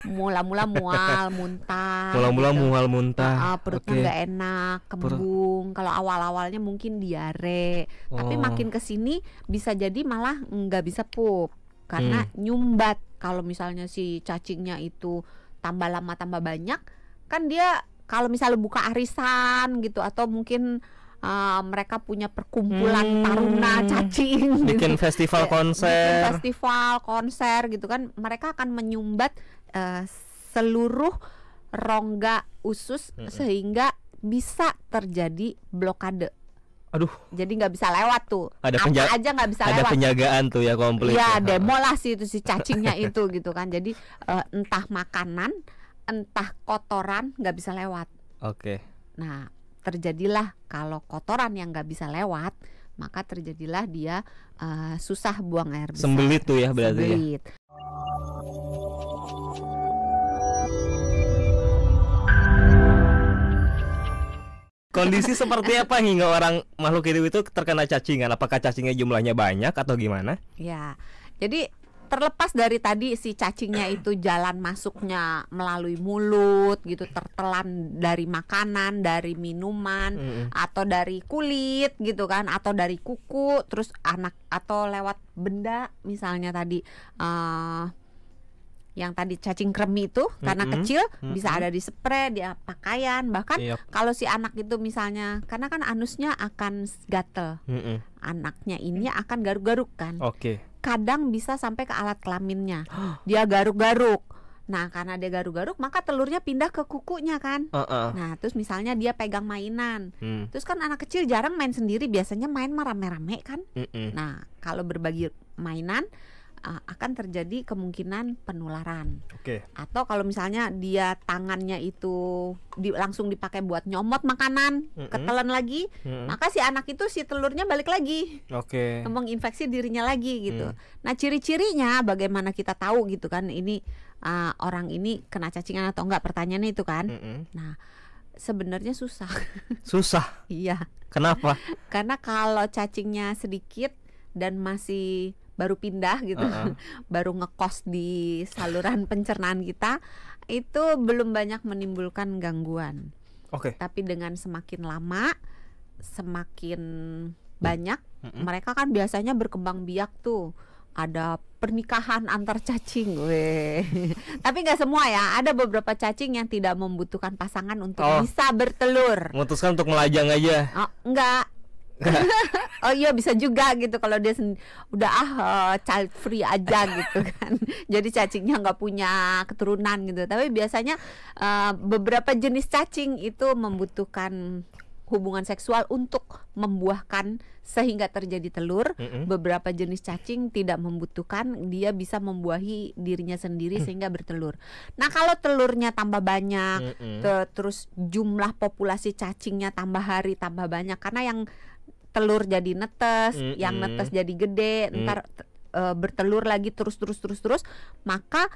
Mula-mula mual, muntah Mula-mula gitu. mual muntah. Perutnya Oke. nggak enak, kembung. Kalau awal-awalnya mungkin diare, tapi makin kesini bisa jadi malah nggak bisa pup karena nyumbat. Kalau misalnya si cacingnya itu tambah lama tambah banyak, kan dia kalau misalnya buka arisan gitu atau mungkin mereka punya perkumpulan taruna cacing Bikin gitu. festival Bikin konser. festival konser gitu kan, mereka akan menyumbat seluruh rongga usus sehingga bisa terjadi blokade. Aduh, Jadi nggak bisa lewat tuh. Ada Apa aja nggak bisa ada lewat. penjagaan tuh ya komplit. Ya demo lah sih itu si cacingnya itu gitu kan. Jadi entah makanan, entah kotoran nggak bisa lewat. Oke. Nah, terjadilah kalau kotoran yang nggak bisa lewat, maka terjadilah dia susah buang air besar. Sembelit tuh ya berarti ya. Sembelit. Kondisi seperti apa hingga orang makhluk hidup itu terkena cacingan? Apakah cacingnya jumlahnya banyak atau gimana? Ya, jadi terlepas dari tadi si cacingnya itu jalan masuknya melalui mulut gitu, tertelan dari makanan, dari minuman, atau dari kulit gitu kan, atau dari kuku, terus anak atau lewat benda misalnya tadi yang tadi cacing kremi itu karena kecil bisa ada di spray, di pakaian, bahkan kalau si anak itu misalnya karena kan anusnya akan gatel, anaknya ini akan garuk-garuk kan. Oke. Kadang bisa sampai ke alat kelaminnya, dia garuk-garuk. Nah karena dia garuk-garuk maka telurnya pindah ke kukunya kan. Nah terus misalnya dia pegang mainan, terus kan anak kecil jarang main sendiri, biasanya main rame-rame kan. Nah kalau berbagi mainan akan terjadi kemungkinan penularan. Oke. Atau kalau misalnya dia tangannya itu langsung dipakai buat nyomot makanan, ketelan lagi, maka si anak itu si telurnya balik lagi. Oke. Menginfeksi dirinya lagi gitu. Nah ciri-cirinya bagaimana kita tahu gitu kan ini orang ini kena cacingan atau enggak, pertanyaannya itu kan. Nah sebenarnya susah. Susah. Iya. Kenapa? Karena kalau cacingnya sedikit dan masih baru pindah gitu, baru ngekos di saluran pencernaan kita, itu belum banyak menimbulkan gangguan. Oke. Tapi dengan semakin lama, semakin banyak, mereka kan biasanya berkembang biak tuh. Ada pernikahan antar cacing, tapi nggak semua ya. Ada beberapa cacing yang tidak membutuhkan pasangan untuk bisa bertelur. Memutuskan untuk melajang aja. Enggak. Oh iya bisa juga gitu kalau dia udah child free aja gitu kan. Jadi cacingnya nggak punya keturunan gitu. Tapi biasanya beberapa jenis cacing itu membutuhkan hubungan seksual untuk membuahkan sehingga terjadi telur. Beberapa jenis cacing tidak membutuhkan, dia bisa membuahi dirinya sendiri sehingga bertelur. Nah kalau telurnya tambah banyak, terus jumlah populasi cacingnya tambah hari tambah banyak, karena yang telur jadi netes, yang netes jadi gede, ntar bertelur lagi terus, maka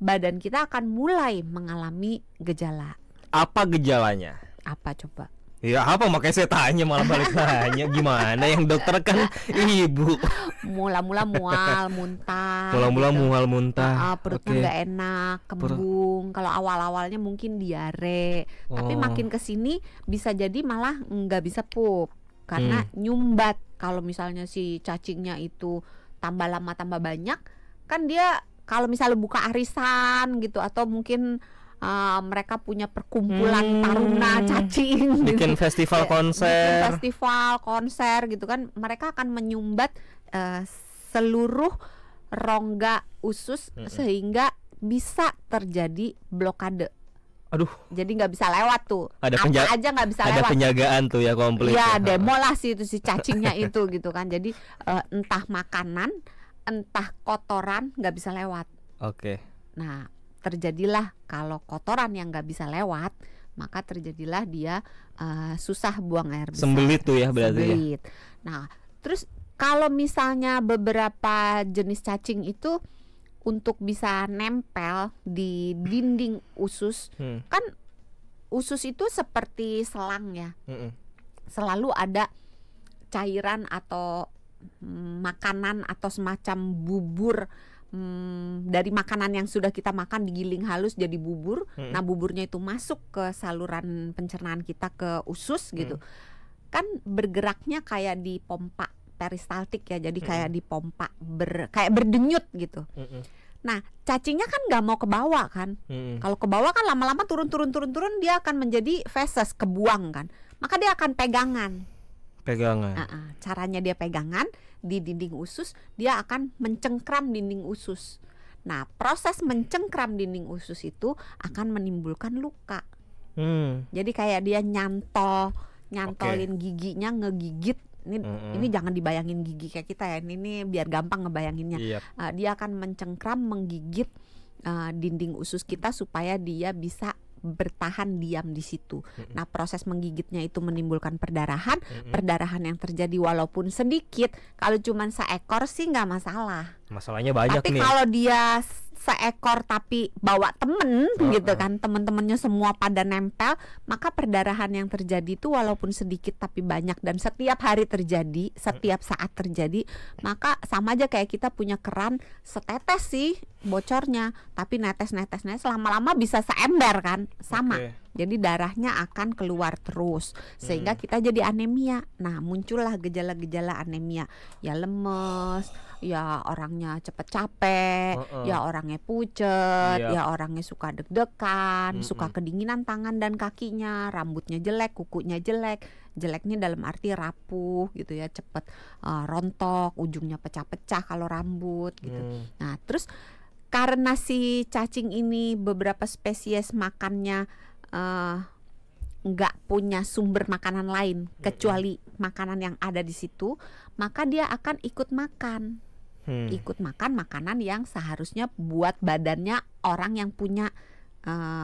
badan kita akan mulai mengalami gejala. Apa gejalanya? Apa coba? Ya apa, makanya saya tanya malah balik tanya. Gimana, yang dokter kan ibu. Mula-mula mual, muntah. Mula-mula gitu. mual, muntah. Perutnya nggak enak, kembung. Kalau awal-awalnya mungkin diare, tapi makin kesini bisa jadi malah nggak bisa pup karena nyumbat. Kalau misalnya si cacingnya itu tambah lama tambah banyak, kan dia kalau misalnya buka arisan gitu atau mungkin mereka punya perkumpulan taruna cacing, bikin festival konser. bikin festival konser gitu kan, mereka akan menyumbat seluruh rongga usus sehingga bisa terjadi blokade. Aduh. Jadi nggak bisa lewat tuh. Ada apa aja nggak bisa ada lewat. penjagaan tuh ya komplit. Ya demo lah sih itu si cacingnya itu gitu kan. Jadi entah makanan, entah kotoran nggak bisa lewat. Oke. Nah terjadilah kalau kotoran yang nggak bisa lewat, maka terjadilah dia susah buang air besar. Sembelit tuh ya berarti. Sembelit. Nah terus kalau misalnya beberapa jenis cacing itu untuk bisa nempel di dinding usus, kan usus itu seperti selang ya, selalu ada cairan atau makanan atau semacam bubur dari makanan yang sudah kita makan digiling halus jadi bubur. Nah, buburnya itu masuk ke saluran pencernaan kita, ke usus gitu. Kan bergeraknya kayak di pompa peristaltik ya. Jadi kayak di pompa kayak berdenyut gitu. Nah, cacingnya kan nggak mau ke bawah kan. Kalau ke bawah kan lama-lama turun dia akan menjadi feses, kebuang kan. Maka dia akan pegangan. Caranya dia pegangan di dinding usus, dia akan mencengkram dinding usus. Nah, proses mencengkram dinding usus itu akan menimbulkan luka. Jadi kayak dia nyantolin giginya, ngegigit. Ini jangan dibayangin gigi kayak kita ya. Ini biar gampang ngebayanginnya. Dia akan mencengkram, menggigit dinding usus kita supaya dia bisa bertahan diam di situ. Nah, proses menggigitnya itu menimbulkan perdarahan. Perdarahan yang terjadi walaupun sedikit, kalau cuma seekor sih nggak masalah. Masalahnya banyak tapi nih. Tapi kalau dia seekor tapi bawa temen gitu kan, temen-temennya semua pada nempel, maka perdarahan yang terjadi itu walaupun sedikit tapi banyak dan setiap hari terjadi, setiap saat terjadi, maka sama aja kayak kita punya keran setetes sih bocornya, tapi netes-netes lama-lama bisa seember kan, sama. Jadi darahnya akan keluar terus sehingga kita jadi anemia. Nah, muncullah gejala-gejala anemia. Ya lemes, ya orangnya cepet capek, ya orangnya pucet, ya orangnya suka deg-degan, suka kedinginan tangan dan kakinya, rambutnya jelek, kukunya jelek. Jelek nih dalam arti rapuh gitu ya, cepet rontok, ujungnya pecah-pecah kalau rambut gitu. Nah, terus karena si cacing ini beberapa spesies makannya nggak punya sumber makanan lain kecuali makanan yang ada di situ, maka dia akan ikut makan. Ikut makan makanan yang seharusnya buat badannya orang yang punya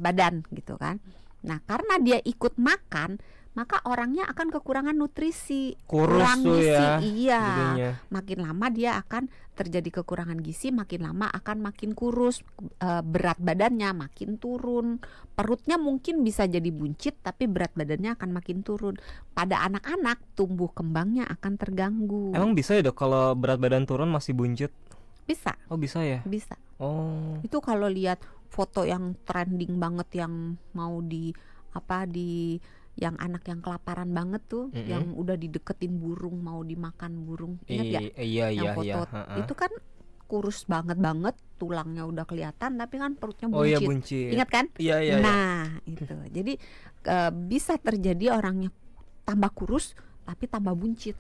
badan gitu kan. Nah, karena dia ikut makan, maka orangnya akan kekurangan nutrisi, kurang gizi. Iya. Jadinya. Makin lama dia akan terjadi kekurangan gizi, makin lama akan makin kurus, berat badannya makin turun, perutnya mungkin bisa jadi buncit tapi berat badannya akan makin turun. Pada anak-anak tumbuh kembangnya akan terganggu. Emang bisa ya Dok kalau berat badan turun masih buncit? Bisa. Oh, bisa ya? Bisa. Oh. Itu kalau lihat foto yang trending banget yang mau di yang anak yang kelaparan banget tuh, yang udah dideketin burung, mau dimakan burung, ingat gak? Yang foto itu kan kurus banget, tulangnya udah kelihatan, tapi kan perutnya buncit. Oh iya, buncit. Ingat kan? Iya. Nah itu, jadi bisa terjadi orangnya tambah kurus tapi tambah buncit.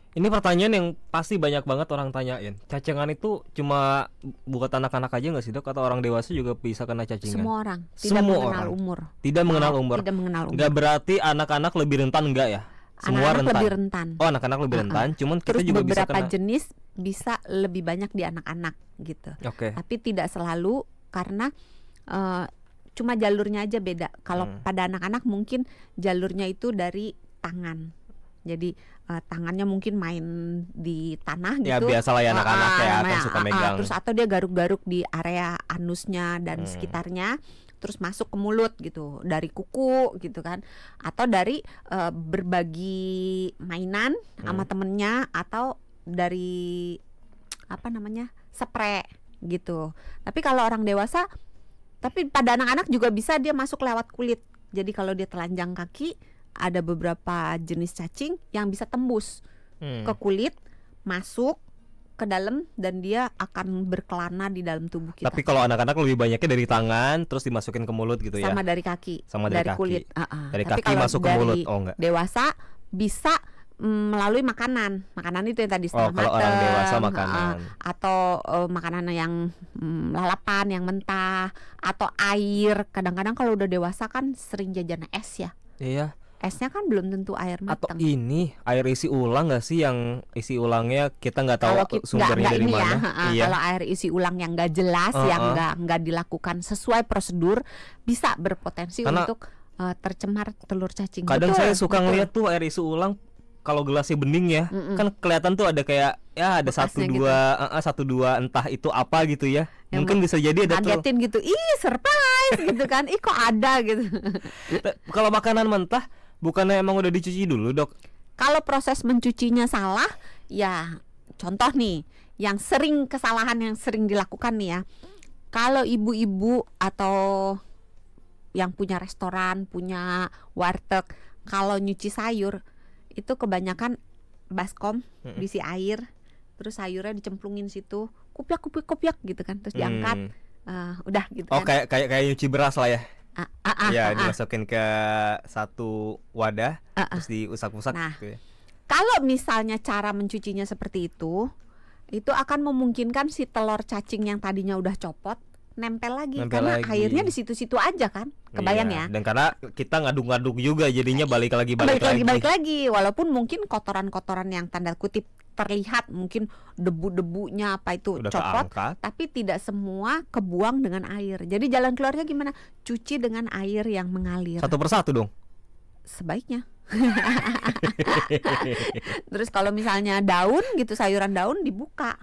Ini pertanyaan yang pasti banyak banget orang tanyain. Cacingan itu cuma buat anak-anak aja nggak sih Dok? Atau orang dewasa juga bisa kena cacingan? Semua orang, tidak mengenal umur. Tidak mengenal umur. Nggak berarti anak-anak lebih rentan enggak ya? Semua anak-anak lebih rentan. Oh, anak-anak lebih rentan. Cuman kita terus juga bisa kena. Beberapa jenis bisa lebih banyak di anak-anak gitu. Tapi tidak selalu, karena cuma jalurnya aja beda. Kalau pada anak-anak mungkin jalurnya itu dari tangan. Jadi tangannya mungkin main di tanah gitu. Ya biasalah ya anak-anak ya kan suka megang. Terus atau dia garuk-garuk di area anusnya dan sekitarnya, terus masuk ke mulut gitu, dari kuku gitu kan, atau dari berbagi mainan sama temennya, atau dari spray gitu. Tapi kalau orang dewasa, tapi pada anak-anak juga bisa dia masuk lewat kulit. Jadi kalau dia telanjang kaki, ada beberapa jenis cacing yang bisa tembus ke kulit, masuk ke dalam, dan dia akan berkelana di dalam tubuh kita. Tapi kalau anak-anak lebih banyaknya dari tangan terus dimasukin ke mulut gitu ya. Sama dari kaki. Sama dari kaki. Kulit. Dari tapi kaki masuk ke mulut. Oh enggak. Dewasa bisa melalui makanan itu yang tadi setengah mateng. Kalau orang dewasa makanan. Atau makanan yang lalapan, yang mentah, atau air. Kadang-kadang kalau udah dewasa kan sering jajan es ya. Iya. Esnya kan belum tentu air matang. Atau ini air isi ulang nggak sih, yang isi ulangnya kita nggak tahu sumbernya dari mana? Iya. Kalau air isi ulang yang nggak jelas, yang nggak dilakukan sesuai prosedur, bisa berpotensi untuk tercemar telur cacing. Kadang saya suka ngeliat tuh air isi ulang, kalau gelasnya bening ya, kan kelihatan tuh ada kayak ya ada satu dua entah itu apa gitu ya. Yang mungkin bisa jadi ada ngagetin gitu. Ih, surprise gitu kan. Ih, kok ada gitu. Kalau makanan mentah bukannya emang udah dicuci dulu Dok? Kalau proses mencucinya salah, ya contoh nih, yang sering kesalahan yang sering dilakukan nih ya. Kalau ibu-ibu atau yang punya restoran, punya warteg, kalau nyuci sayur itu kebanyakan baskom, diisi air, terus sayurnya dicemplungin situ, kupiak gitu kan, terus diangkat, udah gitu kan. Oh, kayak nyuci beras lah ya. Ya, dimasukin ke satu wadah, terus diusak-usak gitu ya. Kalau misalnya cara mencucinya seperti itu akan memungkinkan si telur cacing yang tadinya udah copot nempel lagi karena airnya di situ-situ aja kan. Kebayang ya. Dan karena kita ngaduk-ngaduk juga jadinya balik lagi. Walaupun mungkin kotoran-kotoran yang tanda kutip terlihat, mungkin debu-debunya apa itu udah copot, tapi tidak semua kebuang dengan air. Jadi jalan keluarnya gimana? Cuci dengan air yang mengalir. Satu persatu dong. Sebaiknya. Terus kalau misalnya daun gitu, sayuran daun dibuka.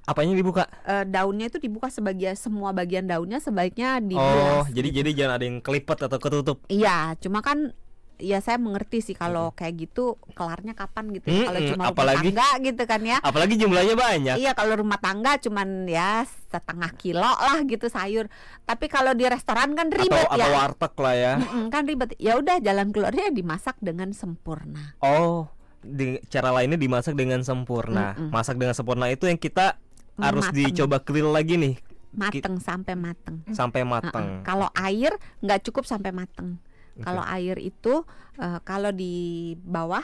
Apanya dibuka? Daunnya itu dibuka semua bagian daunnya sebaiknya Oh, dibilas. jadi jangan ada yang kelipet atau ketutup. Iya, cuma kan ya saya mengerti sih kalau kayak gitu kelarnya kapan gitu. Kalau cuma rumah tangga gitu kan ya. Apalagi jumlahnya banyak. Iya, kalau rumah tangga cuman ya setengah kilo lah gitu sayur. Tapi kalau di restoran kan ribet atau warteg lah ya. Kan ribet. Ya udah, jalan keluarnya dimasak dengan sempurna. Oh, cara lainnya dimasak dengan sempurna. Masak dengan sempurna itu yang kita harus dicoba grill lagi nih. Sampai mateng. Sampai mateng. Kalau air nggak cukup sampai mateng. Kalau air itu kalau di bawah,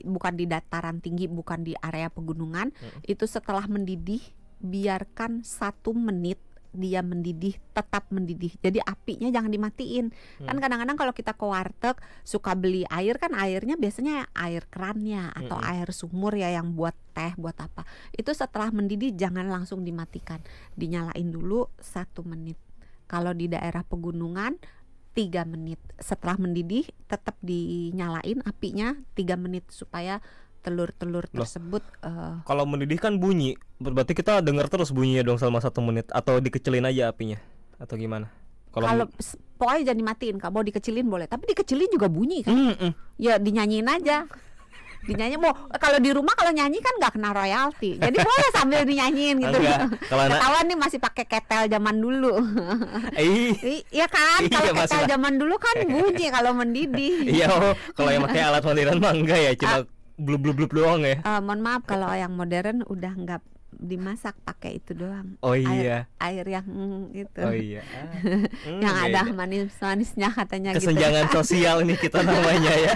bukan di dataran tinggi, bukan di area pegunungan, itu setelah mendidih biarkan 1 menit dia mendidih, tetap mendidih. Jadi apinya jangan dimatiin. Kan kadang-kadang kalau kita ke warteg suka beli air, kan airnya biasanya air kerannya atau air sumur ya yang buat teh, buat apa. Itu setelah mendidih jangan langsung dimatikan. Dinyalain dulu 1 menit. Kalau di daerah pegunungan 3 menit. Setelah mendidih tetap dinyalain apinya 3 menit supaya telur-telur tersebut kalau mendidih kan bunyi, berarti kita dengar terus bunyinya dong selama 1 menit, atau dikecilin aja apinya atau gimana? Kalau pokoknya jangan dimatiin, kalau mau dikecilin boleh, tapi dikecilin juga bunyi kan. Ya dinyanyiin aja. Dinyanyi kalau di rumah kalau nyanyi kan nggak kena royalti, jadi boleh sambil dinyanyiin gitu. Ketahuan nih masih pakai ketel zaman dulu. Iya kan, kalau ketel zaman dulu kan bunyi kalau mendidih. Iya, kalau yang pakai alat modern mah enggak ya, cuma blub doang ya. Mohon maaf kalau yang modern udah nggak dimasak, pakai itu doang. Oh iya. Air yang itu. Oh iya. Yang ada manis-manisnya katanya. Kesenjangan gitu. Sosial ini kita namanya ya.